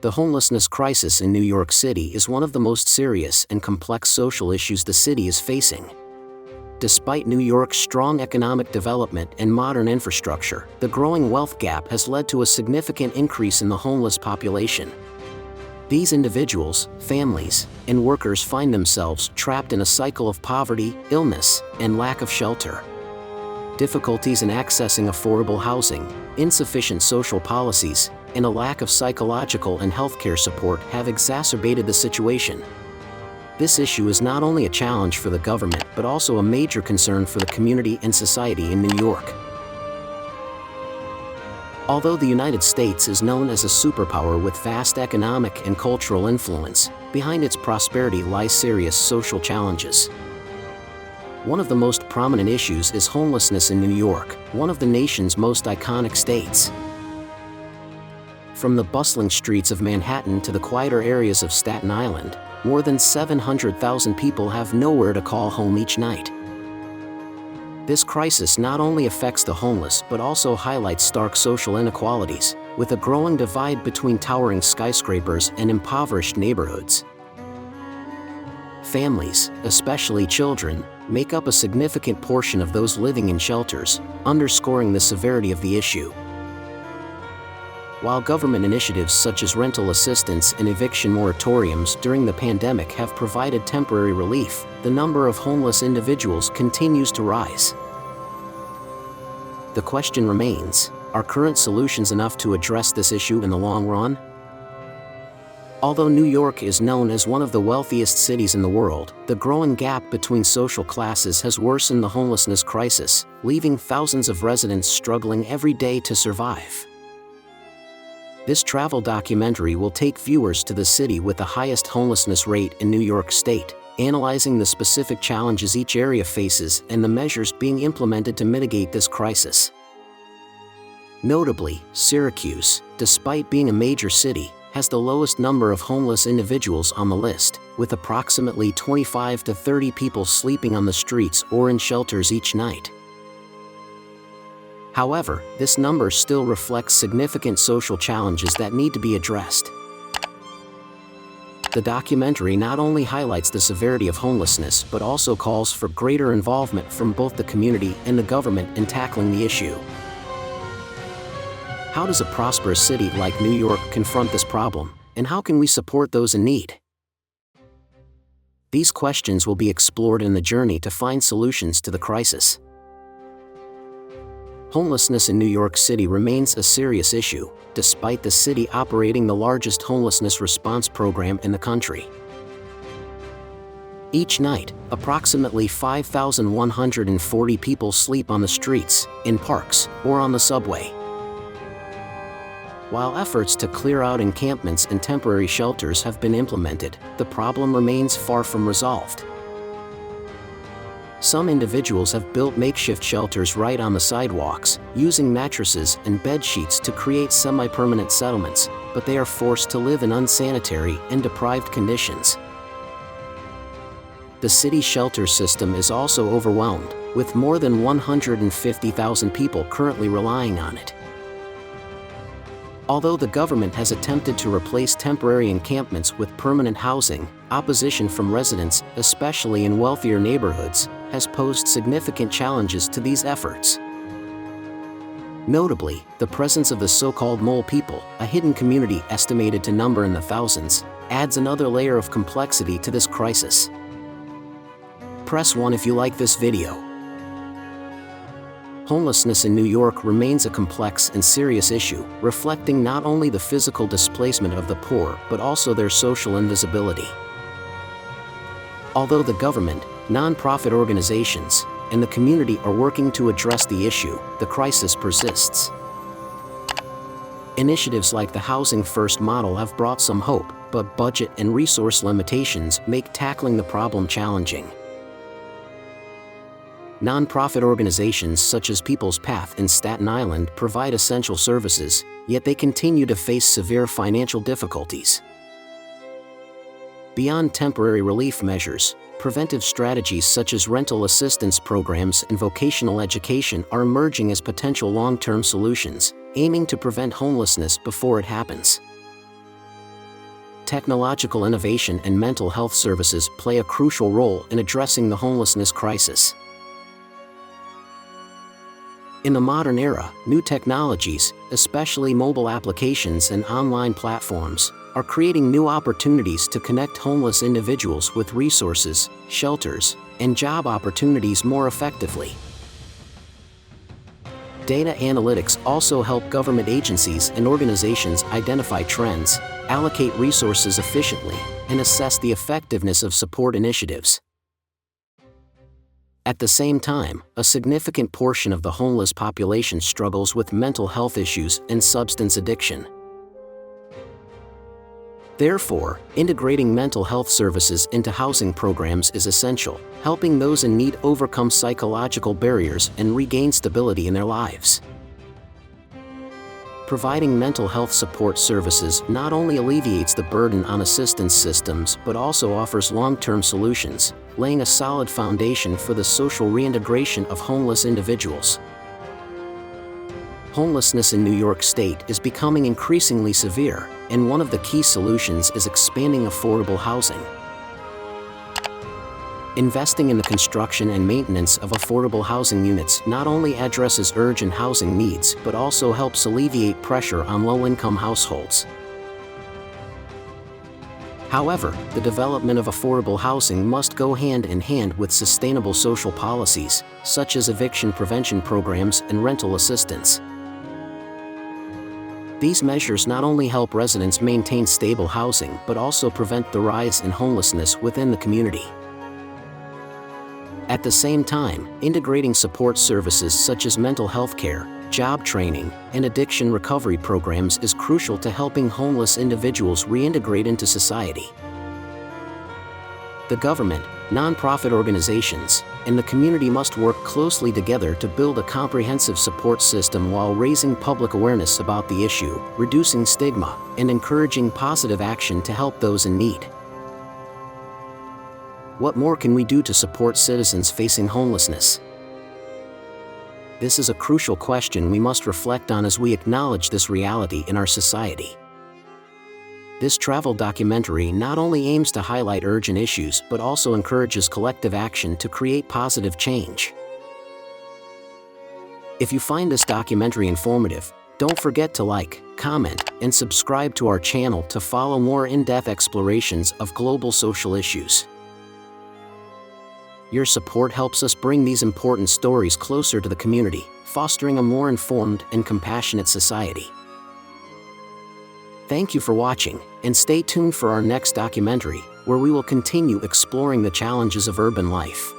The homelessness crisis in New York City is one of the most serious and complex social issues the city is facing. Despite New York's strong economic development and modern infrastructure, the growing wealth gap has led to a significant increase in the homeless population. These individuals, families, and workers find themselves trapped in a cycle of poverty, illness, and lack of shelter. Difficulties in accessing affordable housing, insufficient social policies, and a lack of psychological and healthcare support have exacerbated the situation. This issue is not only a challenge for the government but also a major concern for the community and society in New York. Although the United States is known as a superpower with vast economic and cultural influence, behind its prosperity lie serious social challenges. One of the most prominent issues is homelessness in New York, one of the nation's most iconic states. From the bustling streets of Manhattan to the quieter areas of Staten Island, more than 700,000 people have nowhere to call home each night. This crisis not only affects the homeless but also highlights stark social inequalities, with a growing divide between towering skyscrapers and impoverished neighborhoods. Families, especially children, make up a significant portion of those living in shelters, underscoring the severity of the issue. While government initiatives such as rental assistance and eviction moratoriums during the pandemic have provided temporary relief, the number of homeless individuals continues to rise. The question remains, are current solutions enough to address this issue in the long run? Although New York is known as one of the wealthiest cities in the world, the growing gap between social classes has worsened the homelessness crisis, leaving thousands of residents struggling every day to survive. This travel documentary will take viewers to the city with the highest homelessness rate in New York State, analyzing the specific challenges each area faces and the measures being implemented to mitigate this crisis. Notably, Syracuse, despite being a major city, has the lowest number of homeless individuals on the list, with approximately 25 to 30 people sleeping on the streets or in shelters each night. However, this number still reflects significant social challenges that need to be addressed. The documentary not only highlights the severity of homelessness but also calls for greater involvement from both the community and the government in tackling the issue. How does a prosperous city like New York confront this problem, and how can we support those in need? These questions will be explored in the journey to find solutions to the crisis. Homelessness in New York City remains a serious issue, despite the city operating the largest homelessness response program in the country. Each night, approximately 5,140 people sleep on the streets, in parks, or on the subway. While efforts to clear out encampments and temporary shelters have been implemented, the problem remains far from resolved. Some individuals have built makeshift shelters right on the sidewalks, using mattresses and bed sheets to create semi-permanent settlements, but they are forced to live in unsanitary and deprived conditions. The city shelter system is also overwhelmed, with more than 150,000 people currently relying on it. Although the government has attempted to replace temporary encampments with permanent housing, opposition from residents, especially in wealthier neighborhoods, has posed significant challenges to these efforts. Notably, the presence of the so-called mole people, a hidden community estimated to number in the thousands, adds another layer of complexity to this crisis. Press 1 if you like this video. Homelessness in New York remains a complex and serious issue, reflecting not only the physical displacement of the poor but also their social invisibility. Although the government, non-profit organizations, and the community are working to address the issue, the crisis persists. Initiatives like the Housing First model have brought some hope, but budget and resource limitations make tackling the problem challenging. Non-profit organizations such as People's Path in Staten Island provide essential services, yet they continue to face severe financial difficulties. Beyond temporary relief measures, preventive strategies such as rental assistance programs and vocational education are emerging as potential long-term solutions, aiming to prevent homelessness before it happens. technological innovation and mental health services play a crucial role in addressing the homelessness crisis. In the modern era, new technologies, especially mobile applications and online platforms, are creating new opportunities to connect homeless individuals with resources, shelters, and job opportunities more effectively. Data analytics also help government agencies and organizations identify trends, allocate resources efficiently, and assess the effectiveness of support initiatives. At the same time, a significant portion of the homeless population struggles with mental health issues and substance addiction. Therefore, integrating mental health services into housing programs is essential, helping those in need overcome psychological barriers and regain stability in their lives. Providing mental health support services not only alleviates the burden on assistance systems but also offers long-term solutions, laying a solid foundation for the social reintegration of homeless individuals. Homelessness in New York State is becoming increasingly severe, and one of the key solutions is expanding affordable housing. Investing in the construction and maintenance of affordable housing units not only addresses urgent housing needs but also helps alleviate pressure on low-income households. However, the development of affordable housing must go hand in hand with sustainable social policies, such as eviction prevention programs and rental assistance. These measures not only help residents maintain stable housing but also prevent the rise in homelessness within the community. At the same time, integrating support services such as mental health care, job training, and addiction recovery programs is crucial to helping homeless individuals reintegrate into society. The government, nonprofit organizations, and the community must work closely together to build a comprehensive support system while raising public awareness about the issue, reducing stigma, and encouraging positive action to help those in need. What more can we do to support citizens facing homelessness? This is a crucial question we must reflect on as we acknowledge this reality in our society. This travel documentary not only aims to highlight urgent issues but also encourages collective action to create positive change. If you find this documentary informative, don't forget to like, comment, and subscribe to our channel to follow more in-depth explorations of global social issues. Your support helps us bring these important stories closer to the community, fostering a more informed and compassionate society. Thank you for watching, and stay tuned for our next documentary, where we will continue exploring the challenges of urban life.